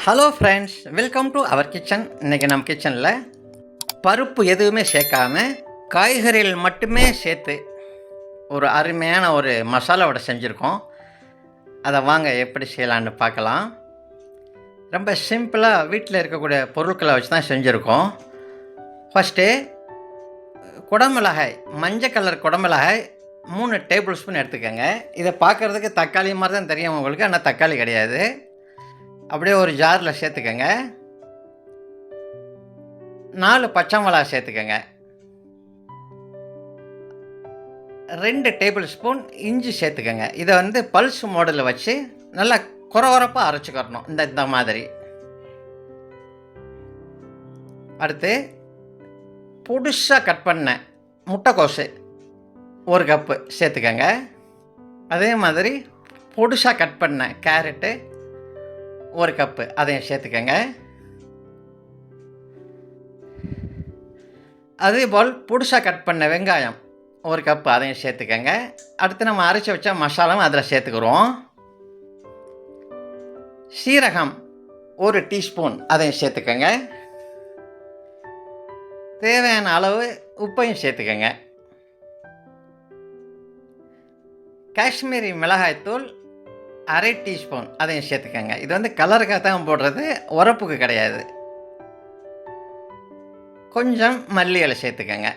Hello friends, welcome to our kitchen. இன்றைக்கி நம்ம கிச்சனில் பருப்பு எதுவுமே சேர்க்காம காய்கறிகள் மட்டுமே சேர்த்து ஒரு அருமையான ஒரு மசாலா வடை செஞ்சுருக்கோம். அதை வாங்க எப்படி செய்யலான்னு பார்க்கலாம். ரொம்ப சிம்பிளாக வீட்டில் இருக்கக்கூடிய பொருட்களை வச்சு தான் செஞ்சுருக்கோம். ஃபஸ்ட்டு குடமிளகாய், மஞ்சள் கலர் குடமிளகாய் 3 டேபிள் ஸ்பூன் எடுத்துக்கோங்க. இதை பார்க்குறதுக்கு தக்காளி மாதிரி தான் தெரியும் உங்களுக்கு, ஆனால் தக்காளி கிடையாது. அப்படியே ஒரு ஜாரில் சேர்த்துக்கங்க. 4 பச்சை மிளகா சேர்த்துக்கங்க. 2 டேபிள் ஸ்பூன் இஞ்சி சேர்த்துக்கங்க. இதை பல்ஸ் மோடில் வச்சு நல்லா குறகுறப்பாக அரைச்சிக்கிறணும், இந்த மாதிரி. அடுத்து புதுசாக கட் பண்ண முட்டைக்கோசு 1 கப்பு சேர்த்துக்கங்க. அதே மாதிரி புதுசாக கட் பண்ண கேரட்டு 1 கப்பு, அதையும் சேர்த்துக்கங்க. அதேபோல் புதுசாக கட் பண்ண வெங்காயம் 1 கப்பு, அதையும் சேர்த்துக்கங்க. அடுத்து நம்ம அரைச்சி வச்ச மசாலாவும் அதில் சேர்த்துக்கிறோம். சீரகம் 1 டீஸ்பூன், அதையும் சேர்த்துக்கங்க. தேவையான அளவு உப்பையும் சேர்த்துக்கங்க. காஷ்மீரி மிளகாய்த்தூள் 1/2 டீஸ்பூன், அதையும் சேர்த்துக்கங்க. இது கலருக்காக தான் போடுறது, உரப்புக்கு கிடையாது. கொஞ்சம் மல்லி இலை சேர்த்துக்கங்க.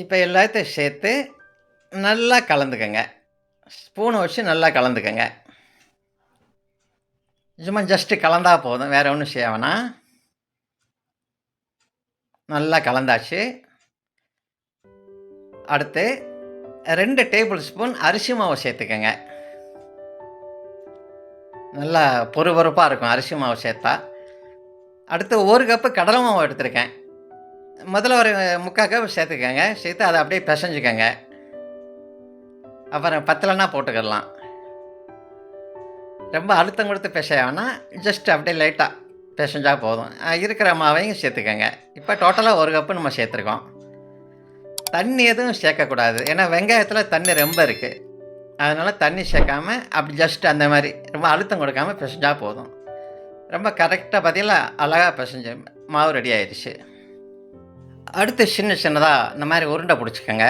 இப்போ எல்லாத்தையும் சேர்த்து நல்லா கலந்துக்கங்க. ஸ்பூனை வச்சு நல்லா கலந்துக்கங்க. சும்மா ஜஸ்ட்டு கலந்தா போதும், வேறு ஒன்றும் செய்ய வேணாம். நல்லா கலந்தாச்சு. அடுத்து 2 டேபிள் ஸ்பூன் அரிசி மாவு சேர்த்துக்கங்க. நல்லா பொறுபொறுப்பாக இருக்கும் அரிசி மாவு சேர்த்தா. அடுத்து 1 கப்பு கடலை மாவு எடுத்துருக்கேன். முதல்ல ஒரு 3/4 கப் சேர்த்துக்கங்க. சேர்த்து அதை அப்படியே பிசைஞ்சுக்கங்க. அப்புறம் பத்தலைன்னா போட்டுக்கிடலாம். ரொம்ப அழுத்தம் கொடுத்து பிசைய வேணாம், ஜஸ்ட் அப்படியே லைட்டாக பிசைஞ்சால் போதும். இருக்கிற மாவையும் சேர்த்துக்கங்க. இப்போ டோட்டலாக 1 கப்பு நம்ம சேர்த்துருக்கோம். தண்ணி எதுவும் சேர்க்கக்கூடாது, ஏன்னா வெங்காயத்தில் தண்ணி ரொம்ப இருக்குது. அதனால் தண்ணி சேர்க்காமல் அப்படி ஜஸ்ட் அந்த மாதிரி ரொம்ப அழுத்தம் கொடுக்காமல் பிசைஞ்சால் போதும். ரொம்ப கரெக்டாக பார்த்தீங்களா, அழகாக பிசைஞ்சு மாவு ரெடி ஆயிடுச்சு. அடுத்து சின்னதாக இந்த மாதிரி உருண்டை பிடிச்சிக்கோங்க.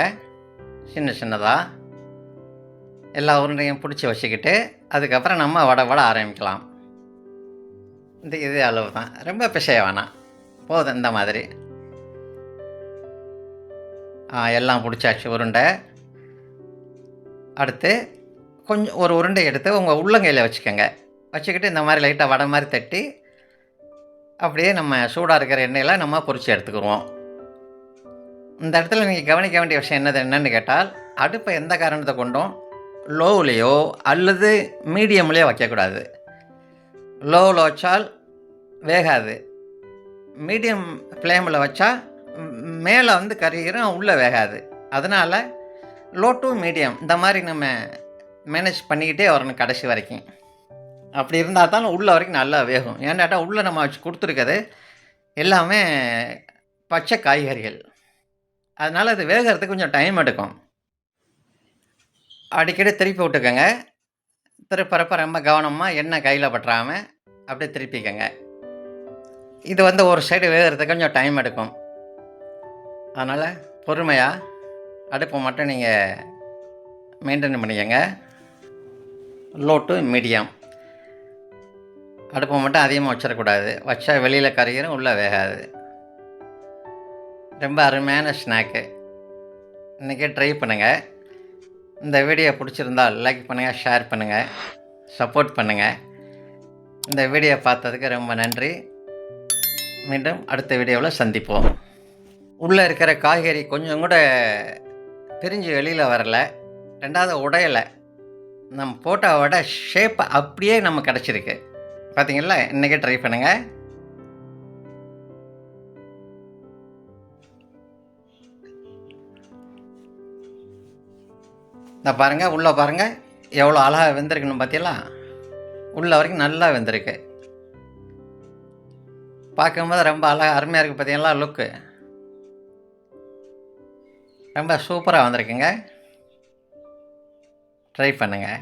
சின்னதாக எல்லா உருண்டையும் பிடிச்சி வச்சுக்கிட்டு அதுக்கப்புறம் நம்ம வடை ஆரம்பிக்கலாம். இதே அளவு தான், ரொம்ப பிசைய வேணாம், போதும். இந்த மாதிரி எல்லாம் பிடிச்சாச்சு உருண்டை. அடுத்து கொஞ்சம் ஒரு உருண்டை எடுத்து உங்கள் உள்ளங்கையில் வச்சுக்கோங்க. வச்சுக்கிட்டு இந்த மாதிரி லைட்டாக வடை மாதிரி தட்டி அப்படியே நம்ம சூடாக இருக்கிற எண்ணெயில் நம்ம பொரித்து எடுத்துக்குருவோம். இந்த இடத்துல நீங்கள் கவனிக்க வேண்டிய விஷயம் என்னன்னு கேட்டால், அடுப்பை எந்த காரணத்தை கொண்டும் லோவுலேயோ அல்லது மீடியம்லேயோ வைக்கக்கூடாது. லோவில் வச்சால் வேகாது, மீடியம் ஃப்ளேமில் வச்சா மேலே கரிகிரும், உள்ளே வேகாது. அதனால் லோ டு மீடியம் இந்த மாதிரி நம்ம மேனேஜ் பண்ணிக்கிட்டே வரணும் கடைசி வரைக்கும். அப்படி இருந்தால் தான் உள்ளே வரைக்கும் நல்லா வேகும். ஏன்னாட்டா உள்ளே நம்ம வச்சு கொடுத்துருக்கிறது எல்லாமே பச்சை காய்கறிகள், அதனால் அது வேகிறதுக்கு கொஞ்சம் டைம் எடுக்கும். அடிக்கடி திருப்பி விட்டுக்கோங்க. திருப்பறப்ப ரொம்ப கவனமாக எண்ணெய் கையில் பற்றாமல் அப்படியே திருப்பிக்கங்க. இது ஒரு சைடு வேகிறதுக்கு கொஞ்சம் டைம் எடுக்கும். அதனால் பொறுமையாக அடுப்பை மட்டும் நீங்கள் மெயின்டைன் பண்ணிக்கங்க. Low to medium. அடுப்பை மட்டும் அதிகமாக வச்சிடக்கூடாது, வச்சா வெளியில் கறிகிறோம், உள்ளே வேகாது. ரொம்ப அருமையான ஸ்நாக்கு, இன்றைக்கே ட்ரை பண்ணுங்கள். இந்த வீடியோ பிடிச்சிருந்தால் லைக் பண்ணுங்கள், ஷேர் பண்ணுங்கள், சப்போர்ட் பண்ணுங்கள். இந்த வீடியோ பார்த்ததுக்கு ரொம்ப நன்றி. மீண்டும் அடுத்த வீடியோவில் சந்திப்போம். உள்ளே இருக்கிற காய்கறி கொஞ்சம் கூட பிரிஞ்சு வெளியில் வரலை, ரெண்டாவது உடையலை. நம்ம போட்ட வடை ஷேப் அப்படியே நம்ம கிடச்சிருக்கு. பார்த்தீங்களா, இன்றைக்கே ட்ரை பண்ணுங்கள். இந்த பாருங்கள், உள்ளே பாருங்கள் எவ்வளோ அழகாக வெந்திருக்குன்னு. பார்த்தீங்களா, உள்ளே வரைக்கும் நல்லா வெந்திருக்கு. பார்க்கும்போது ரொம்ப அழகாக அருமையாக இருக்குது. பார்த்தீங்களா, லுக்கு ரொம்ப சூப்பராக வந்திருக்குங்க. ட்ரை பண்ணுங்கள்.